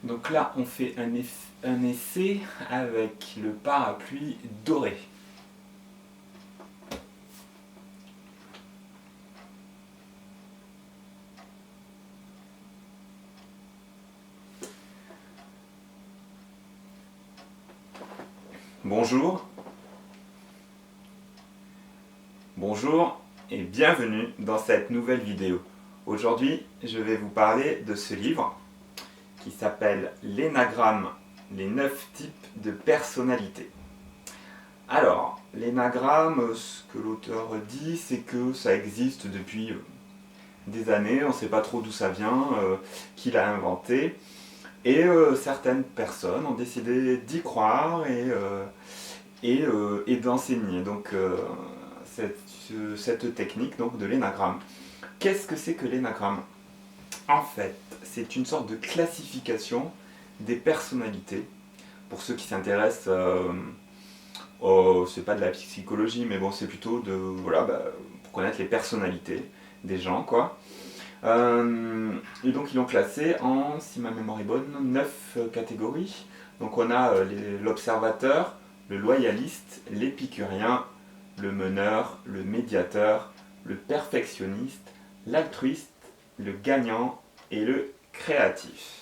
Donc là, on fait un essai avec le parapluie doré. Bonjour. Bonjour et bienvenue dans cette nouvelle vidéo. Aujourd'hui, je vais vous parler de ce livre qui s'appelle L'énagramme, les 9 types de personnalité. Alors, l'énagramme, ce que l'auteur dit, c'est que ça existe depuis des années, on ne sait pas trop d'où ça vient, qui l'a inventé, et certaines personnes ont décidé d'y croire et d'enseigner donc cette technique donc, de l'énagramme. Qu'est-ce que c'est que l'énagramme? En fait, c'est une sorte de classification des personnalités. Pour ceux qui s'intéressent, c'est pas de la psychologie, mais bon, c'est plutôt de pour connaître les personnalités des gens, quoi. Et donc ils l'ont classé en, si ma mémoire est bonne, 9 catégories. Donc on a l'observateur, le loyaliste, l'épicurien, le meneur, le médiateur, le perfectionniste, l'altruiste, le gagnant et le créatif.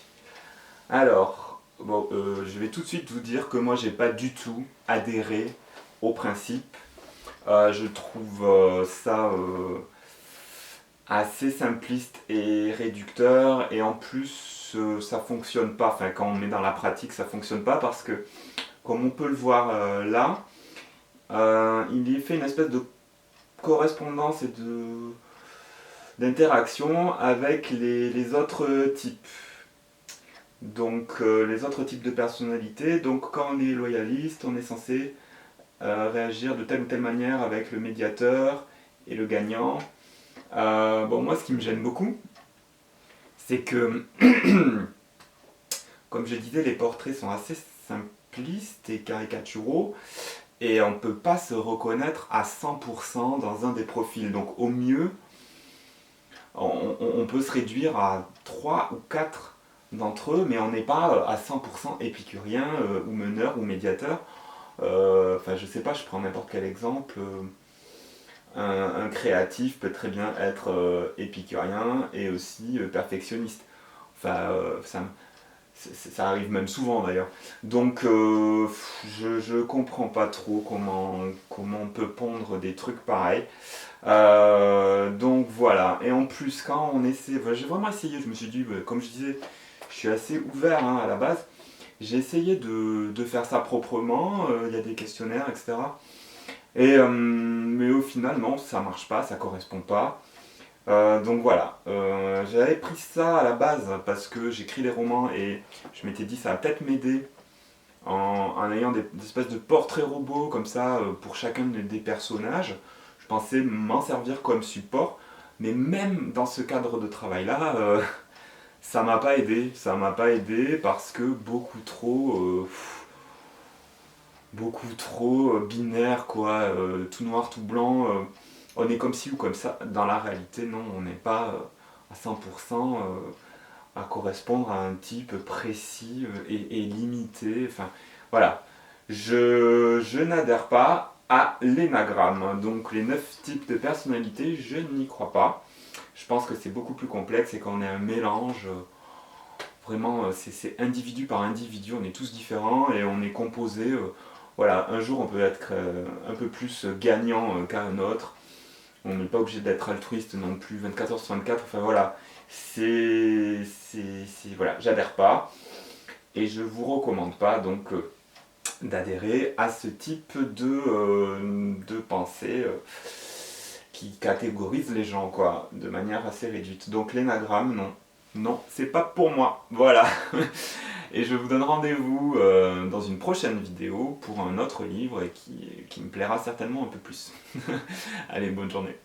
Alors, bon, je vais tout de suite vous dire que moi j'ai pas du tout adhéré au principe. Je trouve ça assez simpliste et réducteur, et en plus ça fonctionne pas, enfin quand on met dans la pratique ça fonctionne pas, parce que comme on peut le voir là, il y fait une espèce de correspondance et d'interaction avec les autres types. Donc les autres types de personnalités, donc quand on est loyaliste, on est censé réagir de telle ou telle manière avec le médiateur et le gagnant. Bon, moi ce qui me gêne beaucoup, c'est que, comme je disais, les portraits sont assez simplistes et caricaturaux, et on ne peut pas se reconnaître à 100% dans un des profils. Donc au mieux, on peut se réduire à 3 ou 4 d'entre eux, mais on n'est pas à 100% épicurien ou meneur ou médiateur. Enfin, je sais pas, je prends n'importe quel exemple. Un créatif peut très bien être épicurien et aussi perfectionniste. Enfin, ça arrive même souvent d'ailleurs. Donc, je comprends pas trop comment on peut pondre des trucs pareils. Donc voilà. Et en plus, quand on essaie, j'ai vraiment essayé, je me suis dit, comme je disais, je suis assez ouvert à la base. J'ai essayé de faire ça proprement, il y a des questionnaires, etc. Mais au final, non, ça marche pas, ça correspond pas. Donc voilà, j'avais pris ça à la base parce que j'écris des romans et je m'étais dit ça va peut-être m'aider en ayant des espèces de portraits robots comme ça pour chacun des personnages. Je pensais m'en servir comme support, mais même dans ce cadre de travail-là, ça m'a pas aidé. Ça m'a pas aidé parce que beaucoup trop binaire, quoi, tout noir, tout blanc, on est comme ci ou comme ça. Dans la réalité, non, on n'est pas à 100% à correspondre à un type précis et limité. Enfin, voilà. Je n'adhère pas à l'énagramme. Donc les 9 types de personnalités, je n'y crois pas. Je pense que c'est beaucoup plus complexe et qu'on est un mélange. Vraiment, c'est individu par individu, on est tous différents et on est composé. Voilà, un jour on peut être un peu plus gagnant qu'un autre. On n'est pas obligé d'être altruiste non plus 24h/24. Enfin voilà, voilà, j'adhère pas et je vous recommande pas donc d'adhérer à ce type de pensée qui catégorise les gens, quoi, de manière assez réduite. Donc l'énagramme, non. Non, c'est pas pour moi. Voilà. Et je vous donne rendez-vous dans une prochaine vidéo pour un autre livre et qui me plaira certainement un peu plus. Allez, bonne journée.